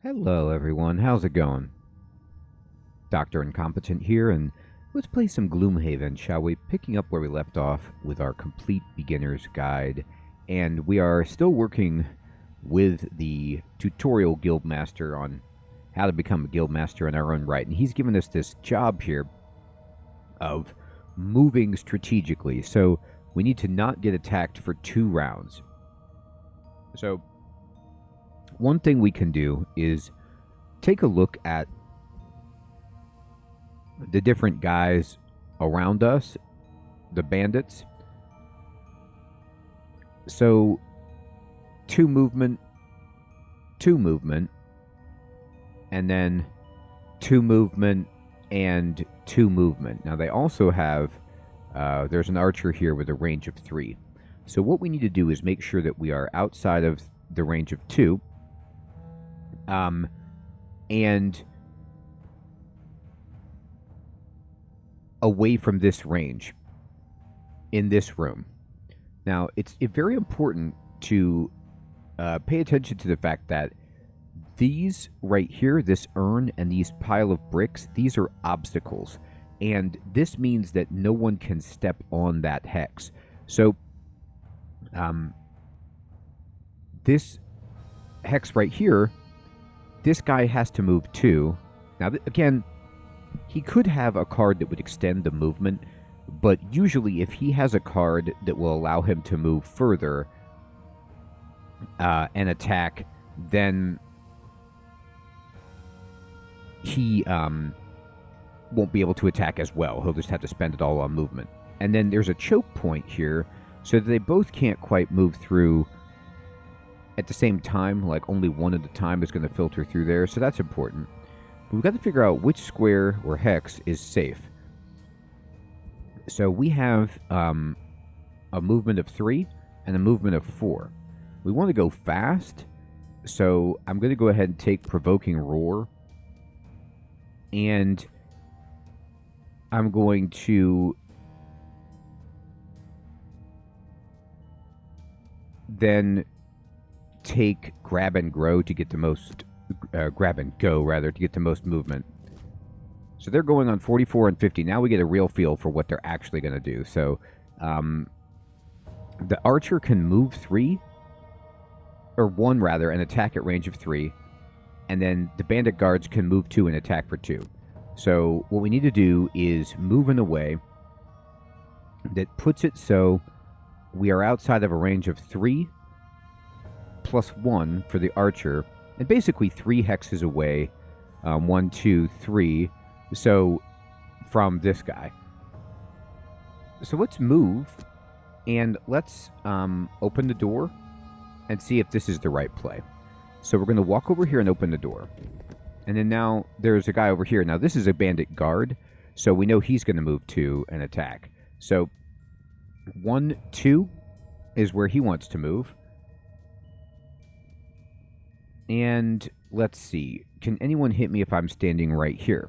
Hello, everyone. How's it going? Dr. Incompetent here, and let's play some Gloomhaven, shall we? Picking up where we left off with our complete beginner's guide. And we are still working with the tutorial guildmaster on how to become a guildmaster in our own right. And he's given us this job here of moving strategically. So we need to not get attacked for 2 rounds. So one thing we can do is take a look at the different guys around us, the bandits. So 2 movement, 2 movement, and then 2 movement and 2 movement. Now they also have, there's an archer here with a range of 3. So what we need to do is make sure that we are outside of the range of 2. And away from this range in this room. Now, it's very important to pay attention to the fact that these right here, this urn and these pile of bricks, these are obstacles. And this means that no one can step on that hex. So, this hex right here, this guy has to move 2. Now, again, he could have a card that would extend the movement, but usually if he has a card that will allow him to move further and attack, then he won't be able to attack as well. He'll just have to spend it all on movement. And then there's a choke point here, so that they both can't quite move through at the same time. Like, only one at a time is going to filter through there, so that's important. But we've got to figure out which square or hex is safe. So we have a movement of 3 and a movement of 4. We want to go fast, so I'm going to go ahead and take Provoking Roar. And I'm going to then take Grab and Grow to get the most, Grab and Go, rather, to get the most movement. So they're going on 44 and 50. Now we get a real feel for what they're actually going to do. So the archer can move 3, or 1 rather, and attack at range of 3. And then the bandit guards can move 2 and attack for 2. So what we need to do is move in a way that puts it so we are outside of a range of 3 plus 1 for the archer, and basically 3 hexes away, 1, 2, 3, so from this guy. So let's move, and let's open the door and see if this is the right play. So we're going to walk over here and open the door. And then now there's a guy over here. Now this is a bandit guard, so we know he's going to move 2 and attack. So 1, 2 is where he wants to move. And let's see. Can anyone hit me if I'm standing right here?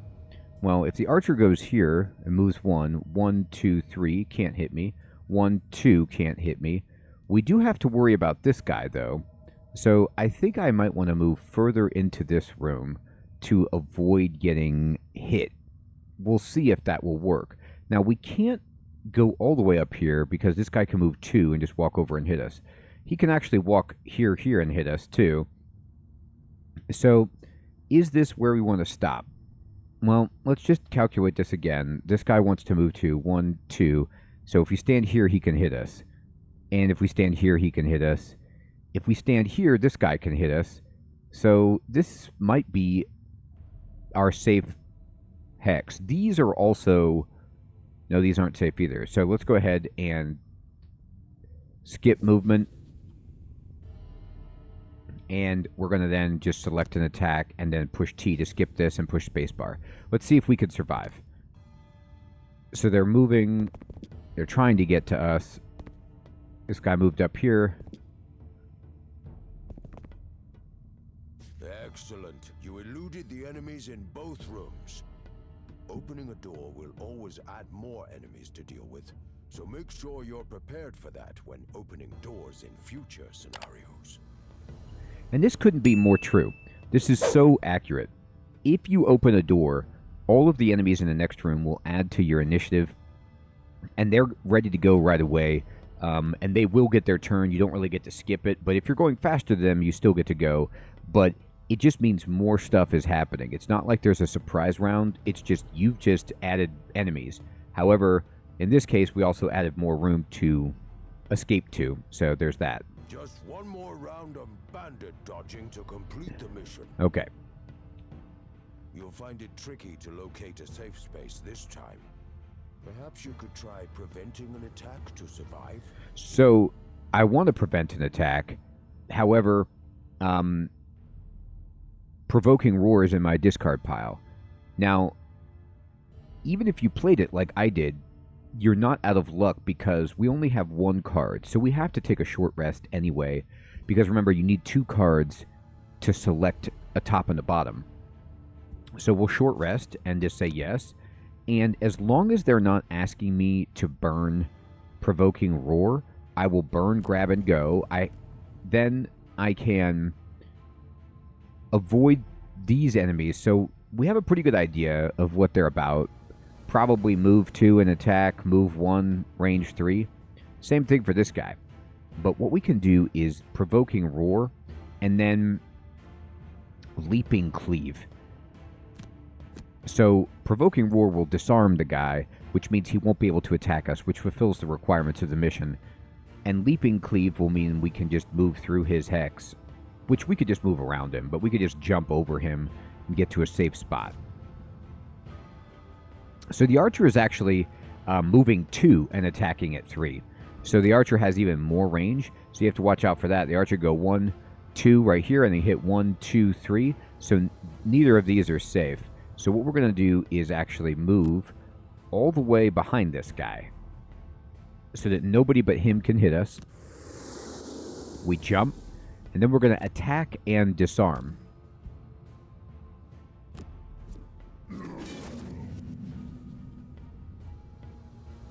Well, if the archer goes here and moves 1, 1, 2, 3, can't hit me. 1, 2, can't hit me. We do have to worry about this guy, though. So I think I might want to move further into this room to avoid getting hit. We'll see if that will work. Now, we can't go all the way up here because this guy can move 2 and just walk over and hit us. He can actually walk here and hit us, too. So, is this where we want to stop? Well, let's just calculate this again. This guy wants to move 2. 1, 2. So if we stand here, he can hit us. And if we stand here, he can hit us. If we stand here, this guy can hit us. So this might be our safe hex. These are also... No, these aren't safe either. So let's go ahead and skip movement. And we're going to then just select an attack and then push T to skip this and push spacebar. Let's see if we could survive. So they're moving. They're trying to get to us. This guy moved up here. Excellent. You eluded the enemies in both rooms. Opening a door will always add more enemies to deal with, so make sure you're prepared for that when opening doors in future scenarios. And this couldn't be more true. This is so accurate. If you open a door, all of the enemies in the next room will add to your initiative, and they're ready to go right away. And they will get their turn. You don't really get to skip it, but if you're going faster than them, you still get to go. But it just means more stuff is happening. It's not like there's a surprise round. It's just you've just added enemies. However, in this case, we also added more room to escape to. So there's that. Just one more round of bandit dodging to complete the mission. Okay. You'll find it tricky to locate a safe space this time. Perhaps you could try preventing an attack to survive? So, I want to prevent an attack. However, Provoking Roar is in my discard pile. Now, even if you played it like I did, you're not out of luck because we only have one card. So we have to take a short rest anyway. Because remember, you need 2 cards to select a top and a bottom. So we'll short rest and just say yes. And as long as they're not asking me to burn Provoking Roar, I will burn Grab and Go. Then I can avoid these enemies. So we have a pretty good idea of what they're about. Probably move 2 and attack, move 1, range 3. Same thing for this guy. But what we can do is Provoking Roar and then Leaping Cleave. So, Provoking Roar will disarm the guy, which means he won't be able to attack us, which fulfills the requirements of the mission. And Leaping Cleave will mean we can just move through his hex, which we could just move around him, but we could just jump over him and get to a safe spot. So the Archer is actually moving 2 and attacking at 3. So the Archer has even more range, so you have to watch out for that. The Archer go 1, 2 right here, and they hit 1, 2, 3. So neither of these are safe. So what we're going to do is actually move all the way behind this guy so that nobody but him can hit us. We jump, and then we're going to attack and disarm.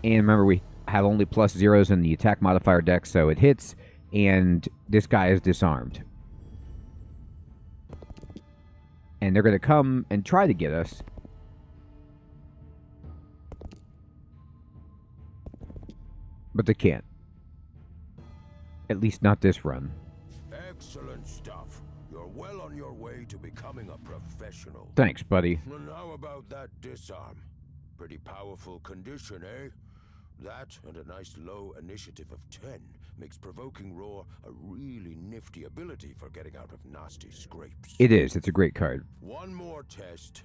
And remember, we have only +0s in the attack modifier deck, so it hits, and this guy is disarmed. And they're going to come and try to get us. But they can't. At least not this run. Excellent stuff. You're well on your way to becoming a professional. Thanks, buddy. And how about that disarm? Pretty powerful condition, eh? That and a nice low initiative of 10 makes Provoking Roar a really nifty ability for getting out of nasty scrapes. It is. It's a great card. One more test,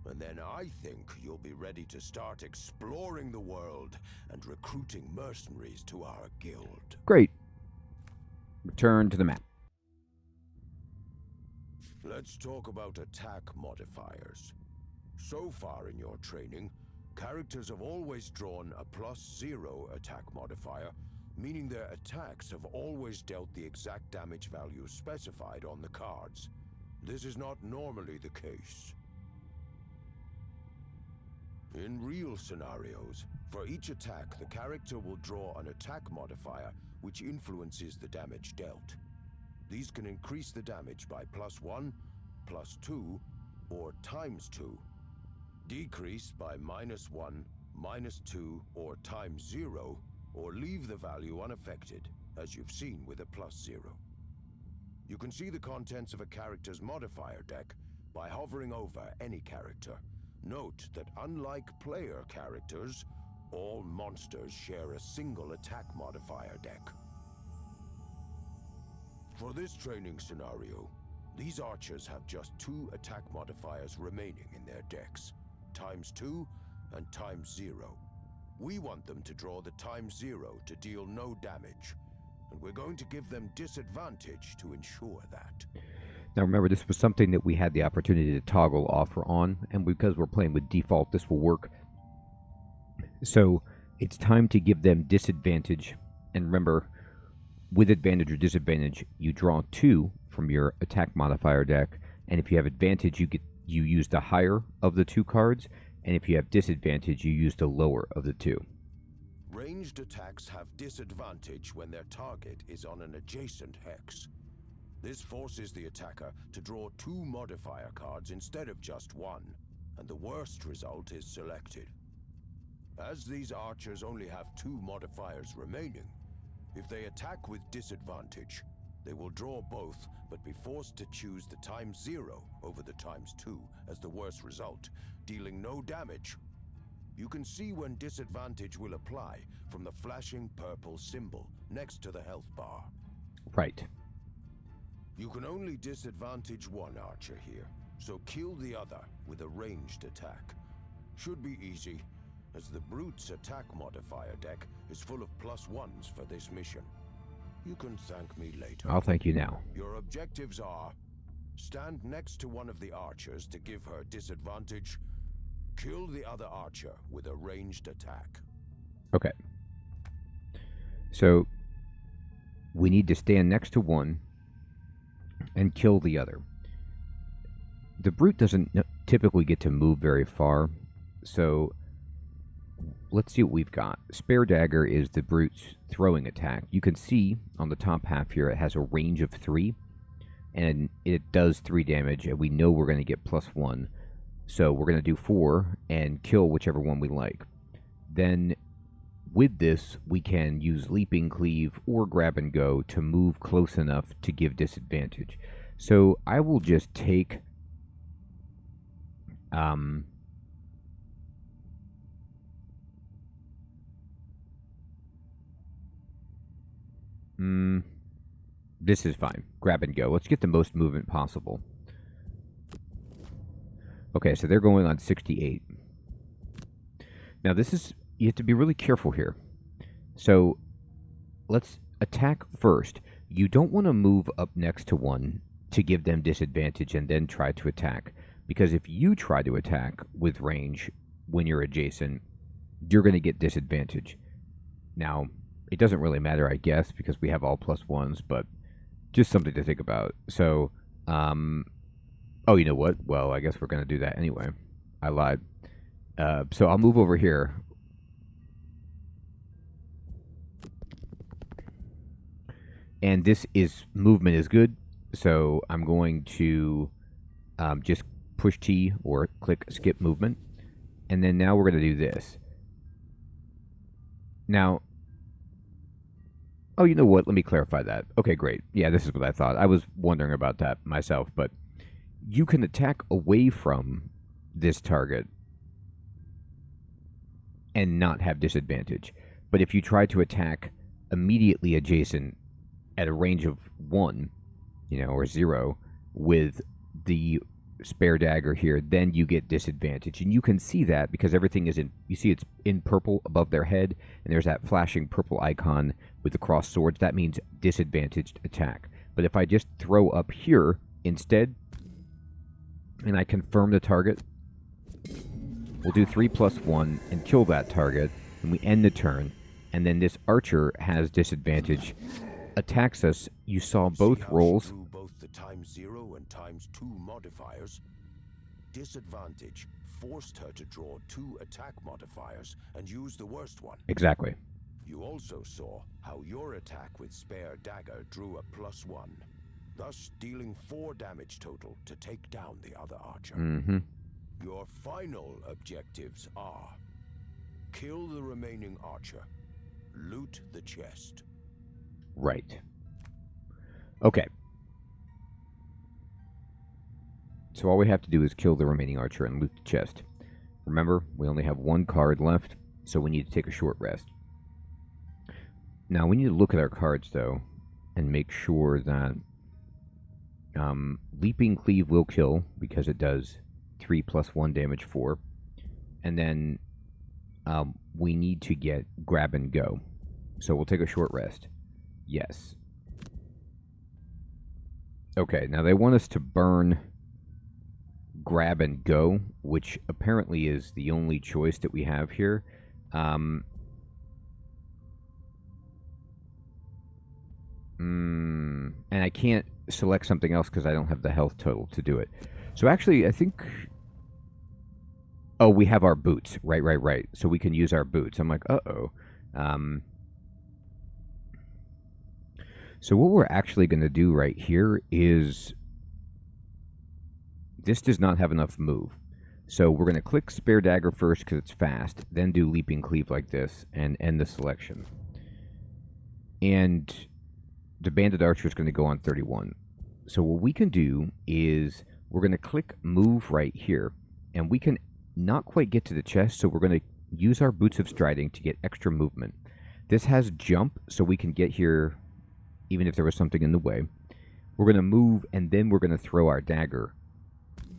and then I think you'll be ready to start exploring the world and recruiting mercenaries to our guild. Great. Return to the map. Let's talk about attack modifiers. So far in your training, characters have always drawn a +0 attack modifier, meaning their attacks have always dealt the exact damage value specified on the cards. This is not normally the case. In real scenarios, for each attack, the character will draw an attack modifier which influences the damage dealt. These can increase the damage by +1, +2, or ×2. Decrease by -1, -2, or ×0, or leave the value unaffected, as you've seen with a +0. You can see the contents of a character's modifier deck by hovering over any character. Note that unlike player characters, all monsters share a single attack modifier deck. For this training scenario, these archers have just 2 attack modifiers remaining in their decks. ×2 and ×0. We want them to draw the ×0 to deal no damage, and we're going to give them disadvantage to ensure that. Now remember, this was something that we had the opportunity to toggle off or on, and because we're playing with default, this will work. So it's time to give them disadvantage, and remember, with advantage or disadvantage, you draw 2 from your attack modifier deck, and if you have advantage, you use the higher of the 2 cards, and if you have disadvantage, you use the lower of the 2. Ranged attacks have disadvantage when their target is on an adjacent hex. This forces the attacker to draw 2 modifier cards instead of just 1, and the worst result is selected. As these archers only have 2 modifiers remaining, if they attack with disadvantage, they will draw both, but be forced to choose the ×0 over the ×2 as the worst result, dealing no damage. You can see when disadvantage will apply from the flashing purple symbol next to the health bar. Right. You can only disadvantage one archer here, so kill the other with a ranged attack. Should be easy, as the Brute's attack modifier deck is full of +1s for this mission. You can thank me later. I'll thank you now. Your objectives are: stand next to one of the archers to give her disadvantage, kill the other archer with a ranged attack. Okay. So, we need to stand next to one and kill the other. The Brute doesn't typically get to move very far, so let's see what we've got. Spare Dagger is the Brute's throwing attack. You can see on the top half here it has a range of 3, and it does 3 damage, and we know we're going to get +1. So we're going to do 4 and kill whichever one we like. Then with this, we can use Leaping Cleave or Grab and Go to move close enough to give disadvantage. So I will just take this is fine. Grab and Go. Let's get the most movement possible. Okay, so they're going on 68. Now this is, you have to be really careful here. So let's attack first. You don't want to move up next to one to give them disadvantage and then try to attack. Because if you try to attack with range when you're adjacent, you're going to get disadvantage. Now, it doesn't really matter, I guess, because we have all +1s, but just something to think about. So, oh, you know what? Well, I guess we're going to do that anyway. I lied. So I'll move over here. And this is, movement is good. So I'm going to just push T or click skip movement. And then now we're going to do this. Now, oh, you know what? Let me clarify that. Okay, great. Yeah, this is what I thought. I was wondering about that myself, but you can attack away from this target and not have disadvantage. But if you try to attack immediately adjacent at a range of 1, or 0 with the Spare Dagger here, then you get disadvantage. And you can see that because everything is in, you see it's in purple above their head, and there's that flashing purple icon with the crossed swords. That means disadvantaged attack. But if I just throw up here instead, and I confirm the target, we'll do 3+1 and kill that target, and we end the turn. And then this archer has disadvantage, attacks us. You saw both rolls. Both the ×0 and ×2 modifiers. Disadvantage forced her to draw 2 attack modifiers and use the worst one. Exactly. You also saw how your attack with Spare Dagger drew a +1, thus dealing 4 damage total to take down the other archer. Mm-hmm. Your final objectives are: kill the remaining archer, loot the chest. Right. Okay. So all we have to do is kill the remaining archer and loot the chest. Remember, we only have 1 card left, so we need to take a short rest. Now, we need to look at our cards, though, and make sure that Leaping Cleave will kill, because it does 3+1 damage 4. And then we need to get Grab and Go. So we'll take a short rest. Yes. Okay, now they want us to burn Grab and Go, which apparently is the only choice that we have here. And I can't select something else because I don't have the health total to do it. So actually, I think... Oh, we have our boots. Right. So we can use our boots. I'm like, uh-oh. So what we're actually going to do right here is this does not have enough move. So we're going to click Spare Dagger first because it's fast, then do Leaping Cleave like this, and end the selection. And the Banded Archer is going to go on 31. So what we can do is we're going to click Move right here, and we can not quite get to the chest, so we're going to use our Boots of Striding to get extra movement. This has Jump, so we can get here even if there was something in the way. We're going to move, and then we're going to throw our dagger.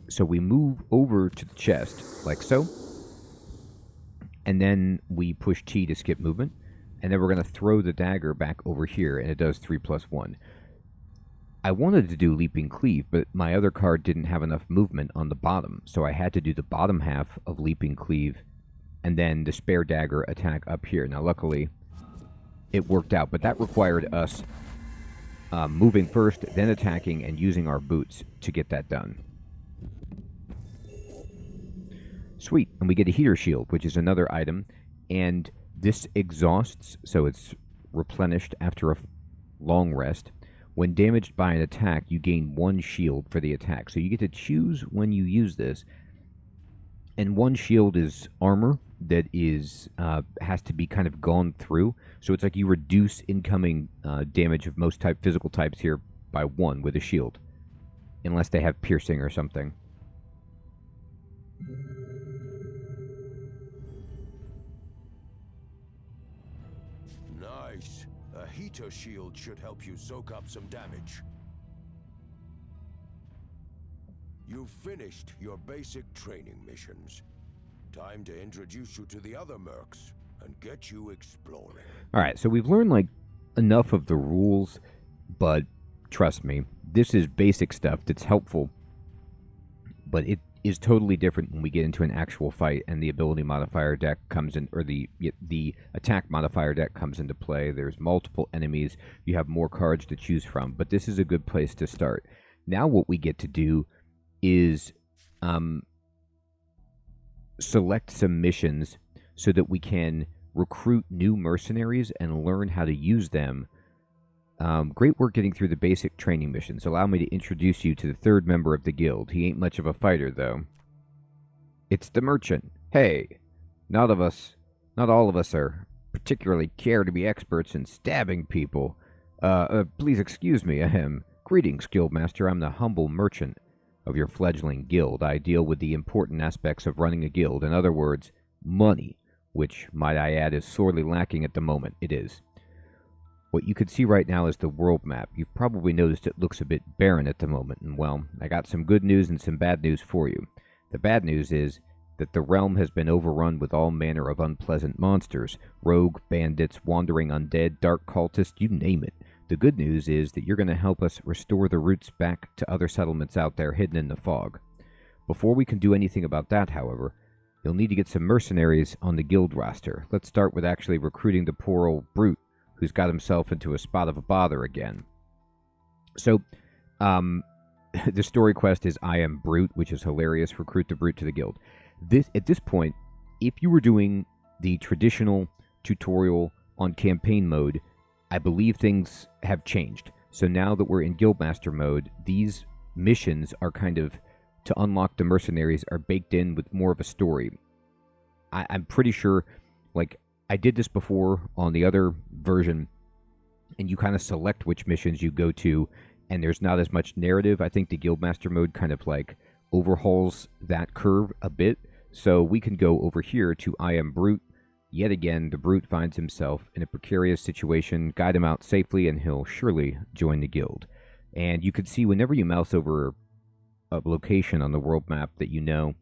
So we move over to the chest, like so. And then we push T to skip movement. And then we're going to throw the dagger back over here, and it does 3+1. I wanted to do Leaping Cleave, but my other card didn't have enough movement on the bottom. So I had to do the bottom half of Leaping Cleave, and then the Spare Dagger attack up here. Now, luckily, it worked out, but that required us moving first, then attacking, and using our boots to get that done. Sweet, and we get a heater shield, which is another item, and this exhausts, so it's replenished after a long rest. When damaged by an attack, you gain 1 shield for the attack, so you get to choose when you use this. And 1 shield is armor that is has to be kind of gone through, so it's like you reduce incoming damage of most physical types here by 1 with a shield, unless they have piercing or something. Nice. A heater shield should help you soak up some damage. You've finished your basic training missions. Time to introduce you to the other mercs and get you exploring. Alright, so we've learned like enough of the rules, but trust me, this is basic stuff that's helpful, but it is totally different when we get into an actual fight and the ability modifier deck comes in, or the attack modifier deck comes into play. There's multiple enemies, you have more cards to choose from, but this is a good place to start. Now what we get to do is select some missions so that we can recruit new mercenaries and learn how to use them. Great work getting through the basic training missions. Allow me to introduce you to the 3rd member of the guild. He ain't much of a fighter, though. It's the merchant. Hey, not all of us are particularly care to be experts in stabbing people. Please excuse me, ahem. Greetings, guildmaster. I'm the humble merchant of your fledgling guild. I deal with the important aspects of running a guild. In other words, money, which, might I add, is sorely lacking at the moment. It is. What you can see right now is the world map. You've probably noticed it looks a bit barren at the moment, and well, I got some good news and some bad news for you. The bad news is that the realm has been overrun with all manner of unpleasant monsters. Rogue, bandits, wandering undead, dark cultists, you name it. The good news is that you're going to help us restore the routes back to other settlements out there hidden in the fog. Before we can do anything about that, however, you'll need to get some mercenaries on the guild roster. Let's start with actually recruiting the poor old brute who's got himself into a spot of a bother again. So, the story quest is I am Brute, which is hilarious. Recruit the Brute to the guild. At this point, if you were doing the traditional tutorial on campaign mode, I believe things have changed. So now that we're in Guildmaster mode, these missions are kind of, to unlock the mercenaries, are baked in with more of a story. I'm pretty sure, like, I did this before on the other version, and you kind of select which missions you go to, and there's not as much narrative. I think the Guildmaster mode kind of like overhauls that curve a bit. So we can go over here to I am Brute. Yet again, the Brute finds himself in a precarious situation. Guide him out safely, and he'll surely join the guild. And you can see whenever you mouse over a location on the world map that you know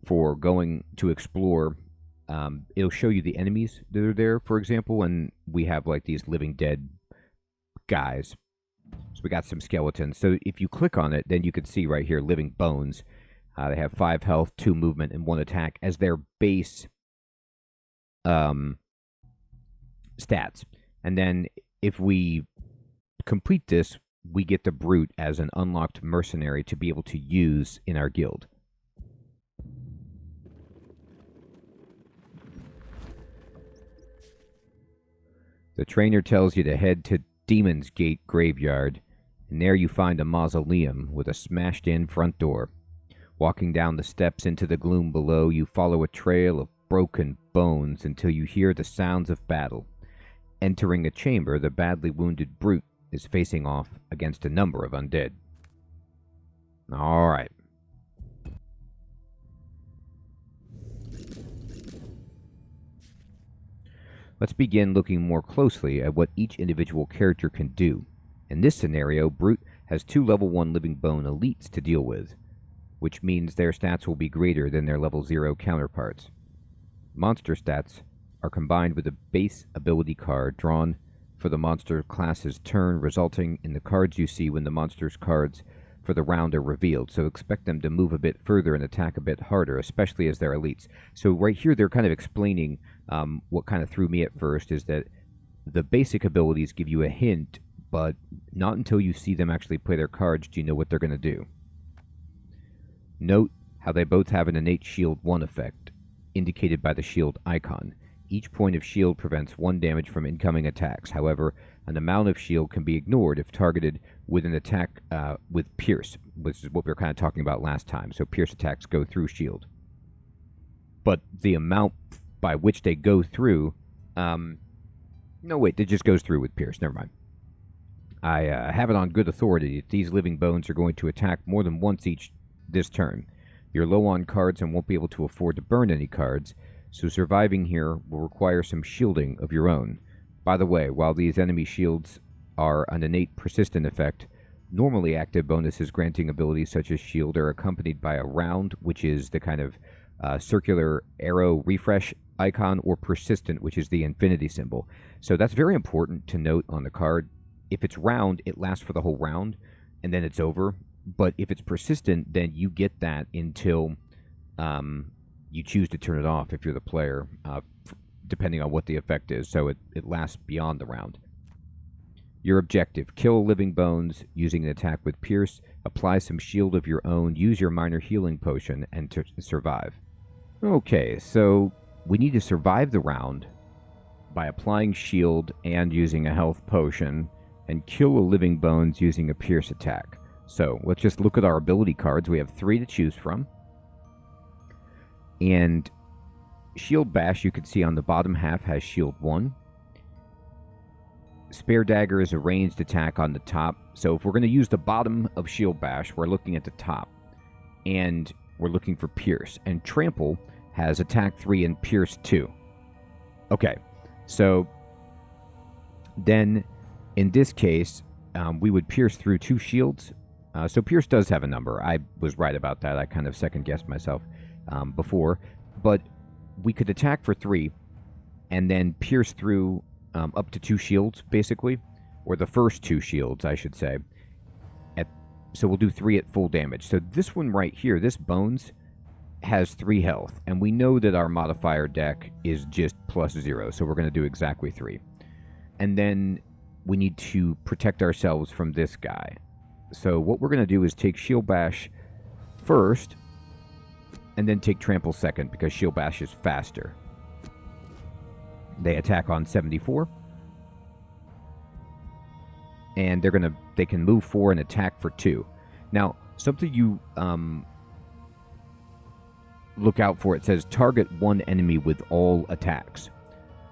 for going to explore, it'll show you the enemies that are there, for example, and we have like these living dead guys. So we got some skeletons. So if you click on it, then you can see right here, living bones. They have 5 health, 2 movement, and 1 attack as their base stats. And then if we complete this, we get the Brute as an unlocked mercenary to be able to use in our guild. The trainer tells you to head to Demon's Gate Graveyard, and there you find a mausoleum with a smashed-in front door. Walking down the steps into the gloom below, you follow a trail of broken bones until you hear the sounds of battle. Entering a chamber, the badly wounded brute is facing off against a number of undead. All right. Let's begin looking more closely at what each individual character can do. In this scenario, Brute has 2 level 1 Living Bone elites to deal with, which means their stats will be greater than their level 0 counterparts. Monster stats are combined with a base ability card drawn for the monster class's turn, resulting in the cards you see when the monster's cards for the round are revealed. So expect them to move a bit further and attack a bit harder, especially as they're elites. So right here they're kind of explaining what kind of threw me at first is that the basic abilities give you a hint, but not until you see them actually play their cards do you know what they're going to do. Note how they both have an innate shield 1 effect, indicated by the shield icon. Each point of shield prevents 1 damage from incoming attacks. However, an amount of shield can be ignored if targeted with an attack with Pierce, which is what we were kind of talking about last time. So Pierce attacks go through shield. But the amount by which they go through... no, wait, it just goes through with Pierce. Never mind. I have it on good authority that these living bones are going to attack more than once each this turn. You're low on cards and won't be able to afford to burn any cards, so surviving here will require some shielding of your own. By the way, while these enemy shields are an innate persistent effect, normally active bonuses granting abilities such as shield are accompanied by a round, which is the kind of circular arrow refresh icon, or persistent, which is the infinity symbol. So that's very important to note on the card. If it's round, it lasts for the whole round, and then it's over. But if it's persistent, then you get that until you choose to turn it off if you're the player, depending on what the effect is. So it lasts beyond the round. Your objective: kill living bones using an attack with Pierce, apply some shield of your own, use your minor healing potion, and to survive. Okay, so we need to survive the round by applying shield and using a health potion, and kill a living bones using a Pierce attack. So let's just look at our ability cards. We have 3 to choose from. And Shield Bash, you can see on the bottom half, has Shield 1. Spare Dagger is a ranged attack on the top. So if we're going to use the bottom of Shield Bash, we're looking at the top. And we're looking for Pierce. And Trample has Attack 3 and Pierce 2. Okay, so then in this case, we would pierce through 2 shields. So Pierce does have a number. I was right about that. I kind of second-guessed myself before. But we could attack for 3 and then pierce through up to 2 shields, basically. Or the first 2 shields, I should say. So we'll do 3 at full damage. So this one right here, this Bones, has 3 health. And we know that our modifier deck is just +0. So we're going to do exactly 3. And then we need to protect ourselves from this guy. So what we're going to do is take Shield Bash first, and then take Trample second, because Shield Bash is faster. They attack on 74. And they can move 4 and attack for 2. Now, something you look out for, it says target 1 enemy with all attacks.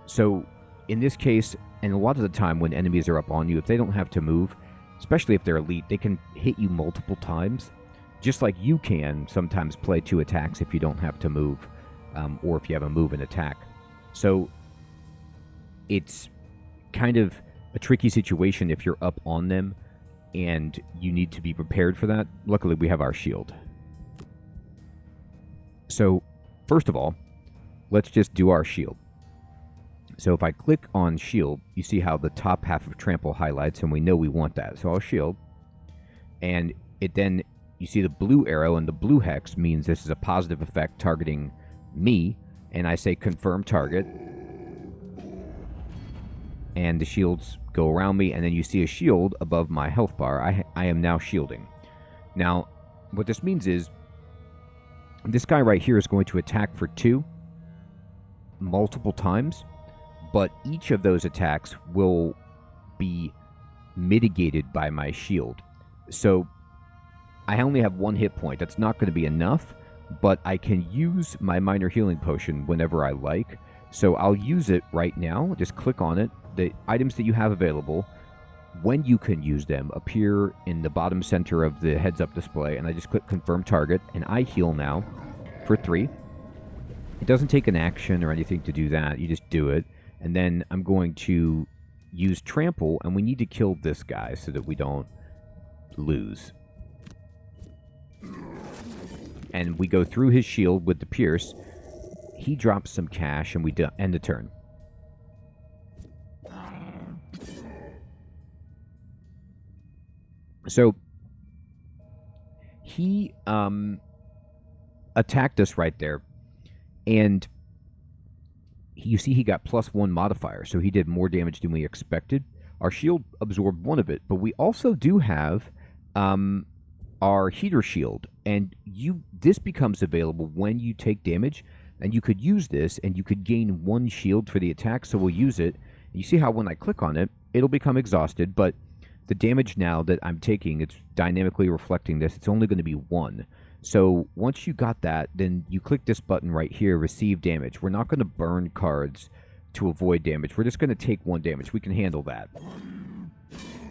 So in this case, and a lot of the time when enemies are up on you, if they don't have to move, especially if they're elite, they can hit you multiple times, just like you can sometimes play 2 attacks if you don't have to move, or if you have a move and attack. So it's kind of a tricky situation if you're up on them, and you need to be prepared for that. Luckily, we have our shield. So first of all, let's just do our shield. So if I click on shield, you see how the top half of Trample highlights, and we know we want that. So I'll shield. And it then, you see the blue arrow, and the blue hex means this is a positive effect targeting me. And I say confirm target. And the shields go around me, and then you see a shield above my health bar. I am now shielding. Now, what this means is, this guy right here is going to attack for 2 multiple times. But each of those attacks will be mitigated by my shield. So I only have 1 hit point. That's not going to be enough, but I can use my minor healing potion whenever I like. So I'll use it right now. Just click on it. The items that you have available, when you can use them, appear in the bottom center of the heads-up display, and I just click Confirm Target, and I heal now for 3. It doesn't take an action or anything to do that. You just do it. And then I'm going to use Trample, and we need to kill this guy so that we don't lose. And we go through his shield with the Pierce. He drops some cash, and we end the turn. So he attacked us right there, and you see he got +1 modifier, so he did more damage than we expected. Our shield absorbed 1 of it, but we also do have our heater shield, and this becomes available when you take damage, and you could use this, and you could gain 1 shield for the attack, so we'll use it. You see how when I click on it, it'll become exhausted, but the damage now that I'm taking, it's dynamically reflecting this, it's only going to be 1. So once you got that, then you click this button right here, receive damage. We're not going to burn cards to avoid damage. We're just going to take 1 damage. We can handle that.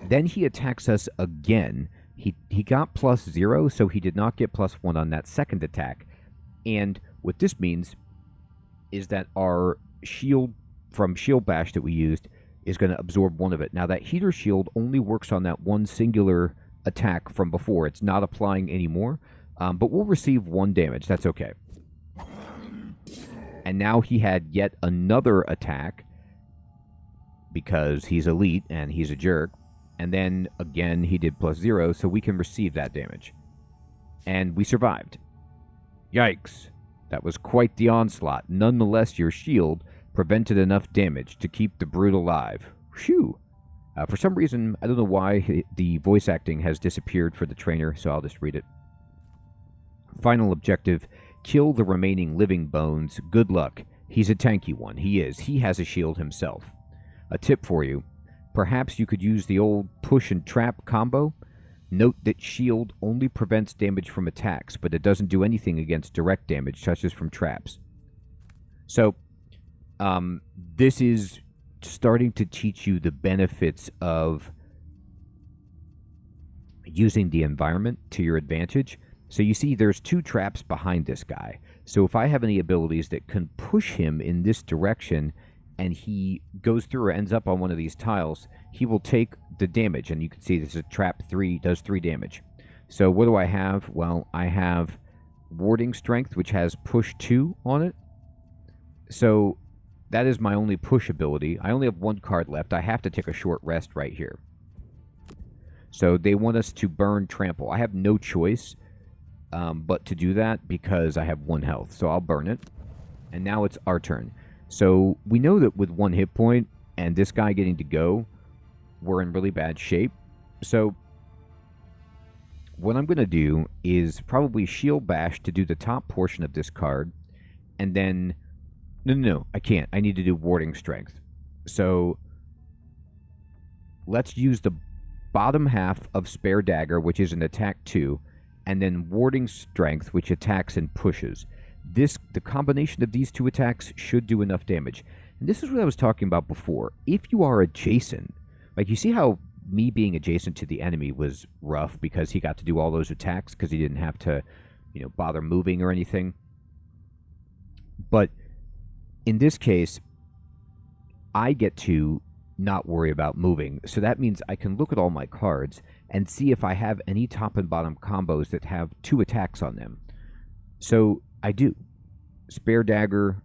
Then he attacks us again. He got +0, so he did not get +1 on that second attack. And what this means is that our shield from Shield Bash that we used is going to absorb 1 of it. Now that heater shield only works on that 1 singular attack from before. It's not applying anymore. But we'll receive 1 damage. That's okay. And now he had yet another attack because he's elite and he's a jerk. And then, again, he did +0, so we can receive that damage. And we survived. Yikes. That was quite the onslaught. Nonetheless, your shield prevented enough damage to keep the brute alive. Phew. For some reason, I don't know why, the voice acting has disappeared for the trainer, so I'll just read it. Final objective, kill the remaining living bones. Good luck. He's a tanky one. He is. He has a shield himself. A tip for you. Perhaps you could use the old push and trap combo. Note that shield only prevents damage from attacks, but it doesn't do anything against direct damage, such as from traps. So, this is starting to teach you the benefits of using the environment to your advantage. So you see there's 2 traps behind this guy. So if I have any abilities that can push him in this direction and he goes through or ends up on one of these tiles, he will take the damage. And you can see this is a trap 3, does 3 damage. So what do I have? Well, I have Warding Strength, which has push 2 on it. So that is my only push ability. I only have 1 card left. I have to take a short rest right here. So they want us to burn Trample. I have no choice but to do that because I have 1 health. So I'll burn it. And now it's our turn. So we know that with 1 hit point and this guy getting to go, we're in really bad shape. So what I'm going to do is probably Shield Bash to do the top portion of this card. And then... No, I can't. I need to do Warding Strength. So let's use the bottom half of Spare Dagger, which is an attack 2, and then Warding Strength, which attacks and pushes. The combination of these 2 attacks should do enough damage. And this is what I was talking about before. If you are adjacent, like you see how me being adjacent to the enemy was rough because he got to do all those attacks because he didn't have to, bother moving or anything. But in this case, I get to not worry about moving. So that means I can look at all my cards and see if I have any top and bottom combos that have 2 attacks on them. So I do. Spare Dagger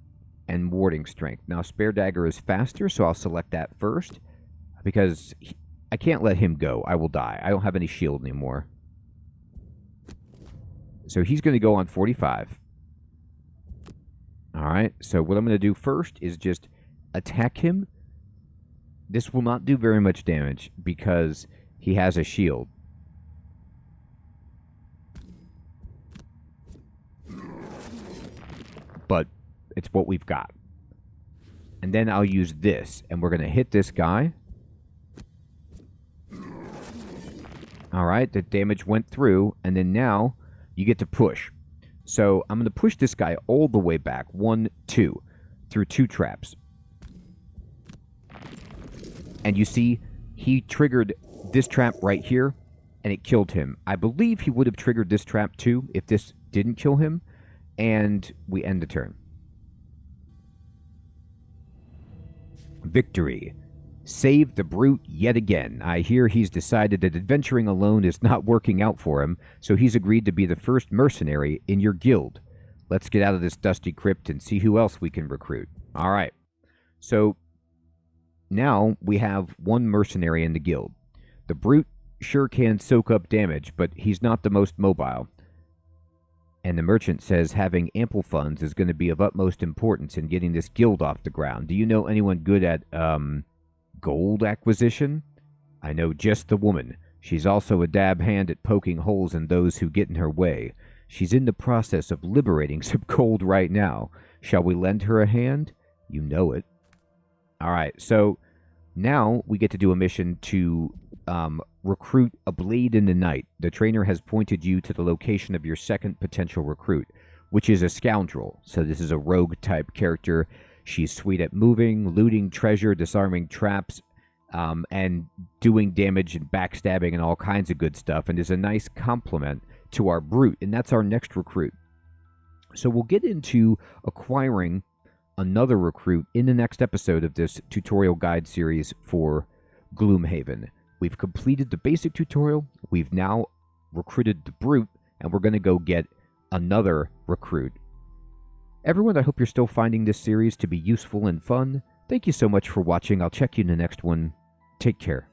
and Warding Strength. Now, Spare Dagger is faster, so I'll select that first because I can't let him go. I will die. I don't have any shield anymore. So he's going to go on 45. Alright, so what I'm going to do first is just attack him. This will not do very much damage because he has a shield. But it's what we've got. And then I'll use this, and we're going to hit this guy. All right, the damage went through, and then now you get to push. So I'm going to push this guy all the way back, 1, 2, through 2 traps. And you see, he triggered this trap right here, and it killed him. I believe he would have triggered this trap too if this didn't kill him, and we end the turn. Victory. Save the brute yet again. I hear he's decided that adventuring alone is not working out for him, so he's agreed to be the first mercenary in your guild. Let's get out of this dusty crypt and see who else we can recruit. All right. So now we have 1 mercenary in the guild. The brute sure can soak up damage, but he's not the most mobile. And the merchant says having ample funds is going to be of utmost importance in getting this guild off the ground. Do you know anyone good at, gold acquisition? I know just the woman. She's also a dab hand at poking holes in those who get in her way. She's in the process of liberating some gold right now. Shall we lend her a hand? You know it. All right, so now we get to do a mission to recruit a blade in the night. The trainer has pointed you to the location of your second potential recruit, which is a scoundrel. So this is a rogue-type character. She's sweet at moving, looting treasure, disarming traps, and doing damage and backstabbing and all kinds of good stuff, and is a nice complement to our brute, and that's our next recruit. So we'll get into acquiring another recruit in the next episode of this tutorial guide series for Gloomhaven. We've completed the basic tutorial, we've now recruited the brute, and we're going to go get another recruit. Everyone, I hope you're still finding this series to be useful and fun. Thank you so much for watching. I'll check you in the next one. Take care.